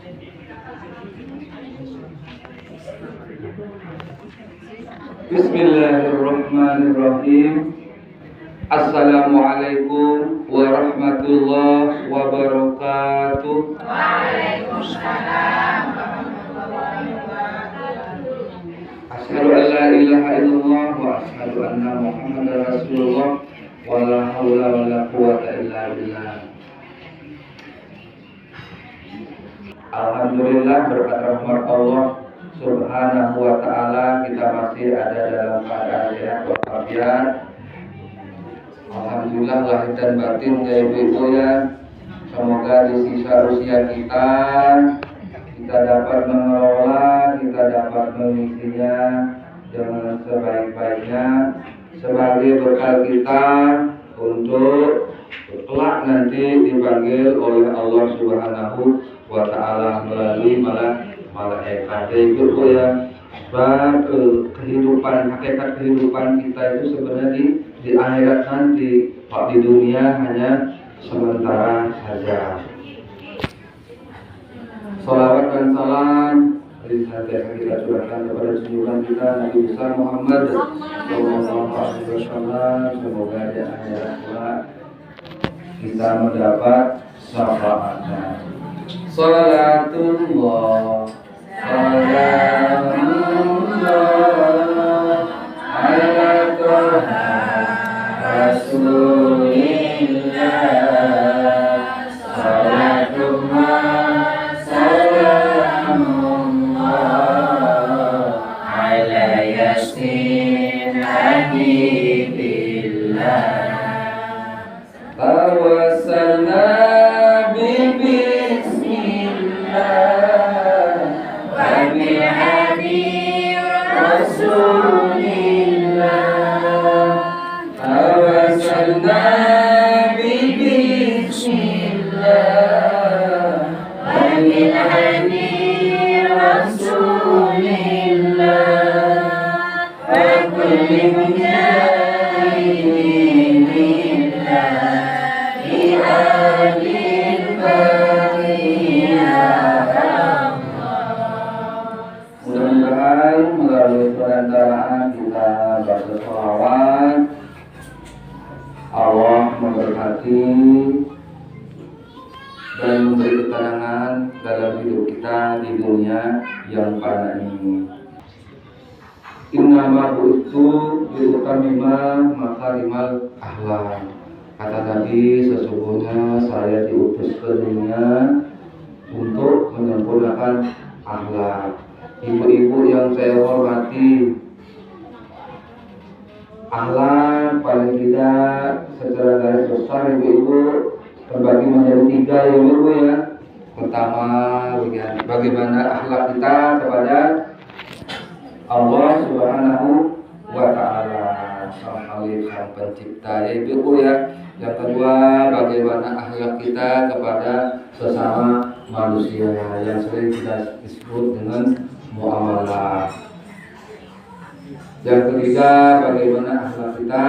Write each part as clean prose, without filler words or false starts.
Bismillahirrahmanirrahim. Assalamualaikum warahmatullahi wabarakatuh. Waalaikumsalam warahmatullahi wabarakatuh. Asyhadu an la ilaha illallah wa asyhadu anna Muhammadar Rasulullah wa la haula wa la quwwata illa billah. Alhamdulillah, berkat rahmat Allah Subhanahu wa ta'ala, kita masih ada dalam keadaan sehat walafiat. Alhamdulillah lahir dan batin ya ibu-ibu ya. Semoga di sisa usia kita dapat mengelola, kita dapat mengisinya dengan sebaik-baiknya sebagai bekal kita untuk kelak nanti dipanggil oleh Allah Subhanahu wa ta'ala melalui malaikat. Itu ya, sebab kehidupan, hakikat kehidupan kita itu sebenarnya di akhirat nanti. Kalau di dunia hanya sementara saja. Salawat dan salam senantiasa kita curahkan kepada junjungan kita Nabi besar Muhammad sallallahu alaihi wasallam. Semoga di akhirat kelak kita mendapat syafaatnya. Salatullah salamullah ala Tuhan Rasulillah. Salatullah salamullah ala yasin habibillah. Tawassalna melalui perantaraan kita baca sholawat, Allah memberkati dan memberi ketenangan dalam hidup kita di dunia yang fana ini. Innama bu'itsu liutamima makarimal akhlak. Kata Nabi, sesungguhnya saya diutus ke dunia untuk menyempurnakan akhlak. Ibu-ibu yang saya hormati, akhlak paling tidak secara garis besar ibu-ibu terbagi menjadi 3 ya ibu ya. Pertama, bagaimana akhlak kita kepada Allah Subhanahu wa ta'ala, Sang Khalik, Sang Pencipta ya ibu ya. Yang kedua, bagaimana akhlak kita kepada sesama manusia yang sering kita disebut dengan muamalah. Yang ketiga, bagaimana akhlak kita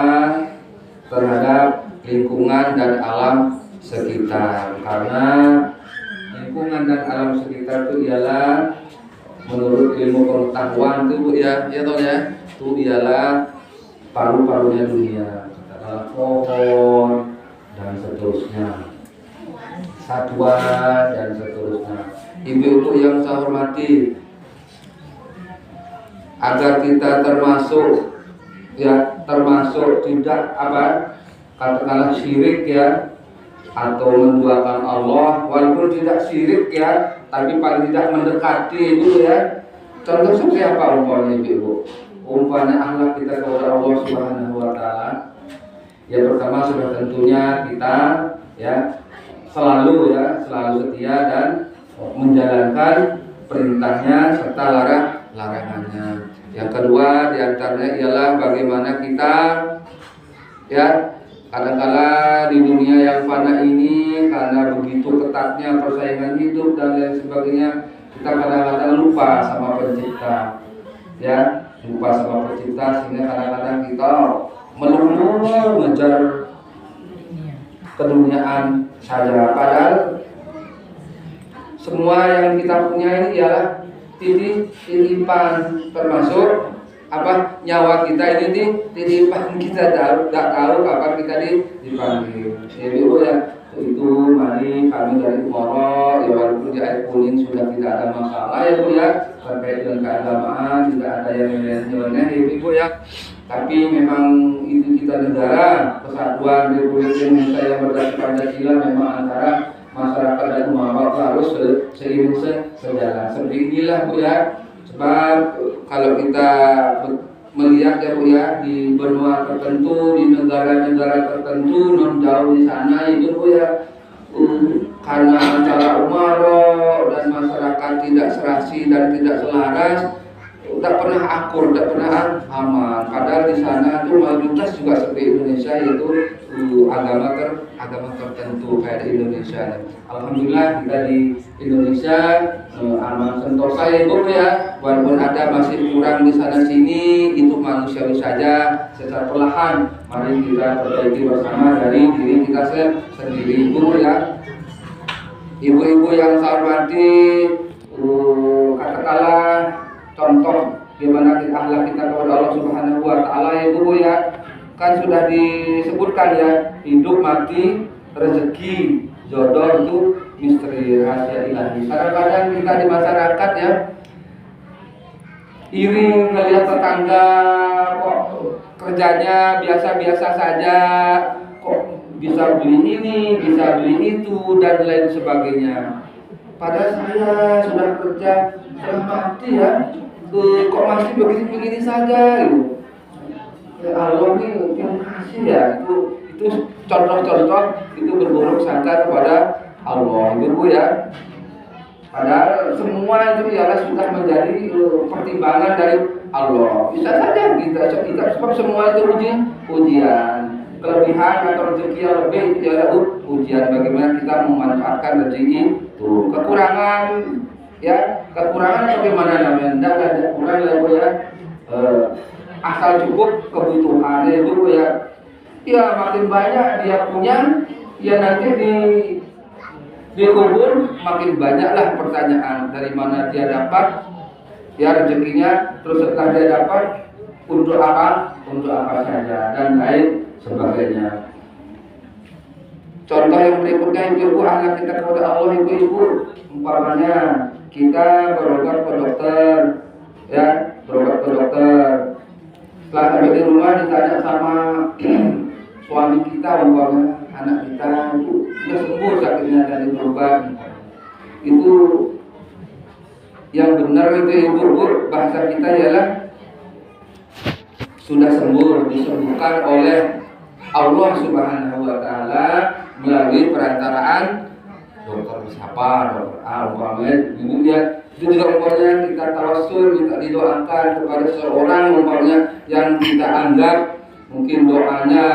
terhadap lingkungan dan alam sekitar. Karena lingkungan dan alam sekitar itu ialah menurut ilmu pengetahuan itu ya, itu ialah paru-parunya dunia. Katakanlah pohon dan seterusnya, satwa dan seterusnya. Ibu-ibu yang saya hormati, agar kita termasuk tidak katakanlah syirik ya, atau menduakan Allah, walaupun tidak syirik ya, tapi paling tidak mendekati itu ya. Contoh seperti apa umpamanya ibu? Umpamanya akhlak kita kepada Allah Subhanahu wa ta'ala. Yang pertama sudah tentunya kita ya selalu setia dan menjalankan perintahnya serta larangannya. Yang kedua diantaranya ialah bagaimana kita ya kadang-kala di dunia yang fana ini, karena begitu ketatnya persaingan hidup dan lain sebagainya, kita kadang-kadang lupa sama pencipta ya, sehingga kadang-kadang kita melulu mengejar keduniaan saja, padahal semua yang kita punya ini ialah titipan, termasuk apa nyawa kita ini titipan. Kita tidak tahu kapan kita dipanggil. Jadi ya itu mari kami dari Umaro ya, walaupun di ayat kuning sudah tidak ada masalah ya Bu ya terkait dengan keagamaan, tidak ada yang nyeleneh Ibu ya. Tapi memang itu kita negara kesatuan Republik Indonesia yang berdasar Pancasila, memang antara masyarakat dan Umaro harus seiring sejalan. Seperti inilah Bu ya. Sebab kalau kita melihat ya Bu ya, di benua tertentu, di negara-negara tertentu non jauh di sana itu Bu ya, karena antara Umaro dan masyarakat tidak serasi dan tidak selaras, tidak pernah akur, tidak pernah aman. Padahal di sana itu mayoritas juga seperti Indonesia, yaitu agama tertentu kayak di Indonesia. Alhamdulillah kita di Indonesia aman sentosa ya Bu ya, walaupun ada masih kurang di sana sini, itu manusiawi saja. Secara perlahan mari kita perbaiki bersama dari diri kita sendiri Bu ya. Ibu-ibu yang saya hormati, katakanlah contoh gimana akhlak kita kepada Allah Subhanahu wa taala ya Bu ya. Kan sudah disebutkan ya, hidup mati, rezeki, jodoh itu misteri rahasia ilahi. Kadang-kadang kita di masyarakat ya iri melihat tetangga kok kerjanya biasa-biasa saja, kok bisa beli ini, bisa beli itu dan lain sebagainya. Padahal saya sudah kerja setengah mati ya, kok masih begini-begini saja gitu. Ya Allah ini terima kasih ya, itu contoh-contoh itu berburuk sangka kepada Allah Ibu ya. Padahal semua itu ialah sudah menjadi pertimbangan dari Allah. Bisa saja kita sebab semua itu ujian. Kelebihan atau rezeki yang lebih itu adalah ujian bagaimana kita memanfaatkan rezeki itu. Kekurangan bagaimana namanya? Tidak ada kurang lah Bu ya. Asal cukup kebutuhannya dulu ya. Ya makin banyak dia punya, ya nanti dikubur makin banyaklah pertanyaan dari mana dia dapat ya rezekinya, terus setelah dia dapat untuk apa saja dan lain sebagainya. Contoh yang berikutnya ibu anak kita kepada Allah ibu-ibu, umpamanya kita berobat ke dokter ya, setelah sampai di rumah ditanya sama suami kita, umpamanya anak kita itu sudah sembuh sakitnya dari berobat, itu yang benar itu ibu bahasa kita ialah sudah sembuh, disembuhkan oleh Allah Subhanahu wa taala melalui perantaraan dokter siapa, dokter A umpamanya ibu ya. Itu juga umpamanya kita tawassul, kita didoakan kepada seseorang umpamanya yang kita anggap mungkin doanya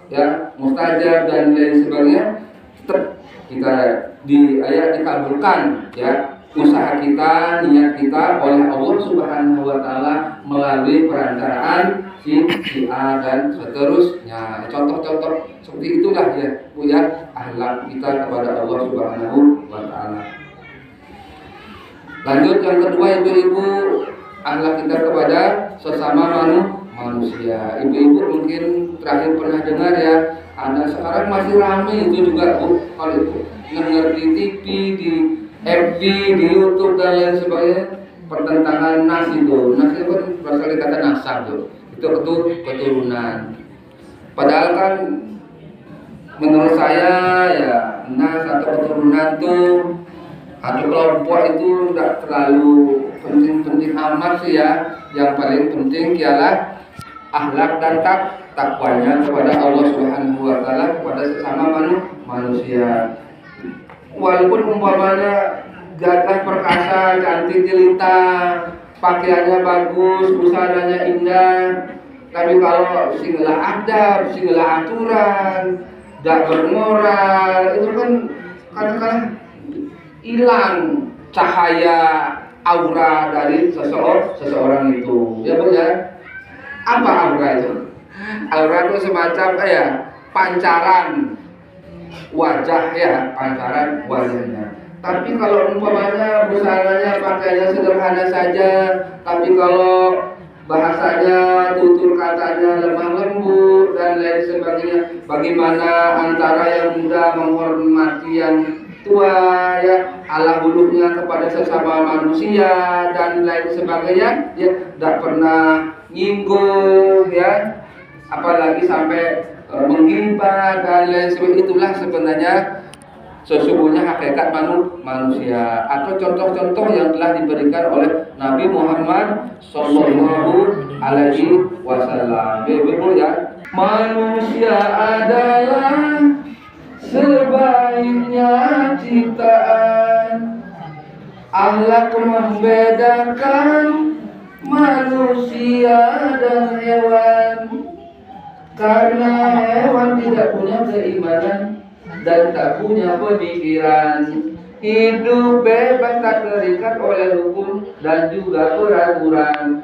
ya mustajab dan lain sebagainya, tetap kita dikabulkan ya usaha kita, niat kita oleh Allah Subhanahu wa taala melalui perantaraan si A dan seterusnya. Contoh-contoh seperti itulah ya Bu ya, akhlak kita kepada Allah Subhanahu wa taala. Lanjut yang kedua ibu-ibu, akhlak kita kepada sesama manusia. Ibu-ibu mungkin terakhir pernah dengar ya, ada sekarang masih ramai itu juga Bu, kalau itu ngerti TV, di FB, di YouTube dan lain sebagainya, pertentangan nas itu kan berasal dari kata nasab tuh, itu keturunan. Padahal kan menurut saya ya nas atau keturunan tuh atau kelompok itu tidak terlalu penting amat sih ya. Yang paling penting ialah akhlak dan takwanya kepada Allah Subhanahu wa taala, kepada sesama manusia. Walaupun umpamanya gagah perkasa, cantik jelita, pakaiannya bagus, busana indah, tapi kalau singgah adab, singgah aturan, tidak bermoral, itu kan kadang-kadang hilang cahaya aura dari seseorang itu. Ya Bu ya. Apa aura itu? Aura itu semacam pancaran wajah ya, pancaran wajahnya. Tapi kalau umpamanya busananya pakainya sederhana saja, tapi kalau bahasanya, tutur katanya lemah lembut dan lain sebagainya, bagaimana antara yang muda menghormati yang tua, ya, ala bulunya kepada sesama manusia dan lain sebagainya, ya, tidak pernah nyinggung, ya, apalagi sampai menggibah dan lain sebagainya. Itulah sebenarnya sesungguhnya hakikat manusia, atau contoh-contoh yang telah diberikan oleh Nabi Muhammad Sallallahu Alaihi Wasallam. Betul ya, manusia adalah sebaiknya ciptaan, akhlak membedakan manusia dan hewan, karena hewan tidak punya keimanan dan tak punya pemikiran, hidup bebas tak terikat oleh hukum dan juga peraturan.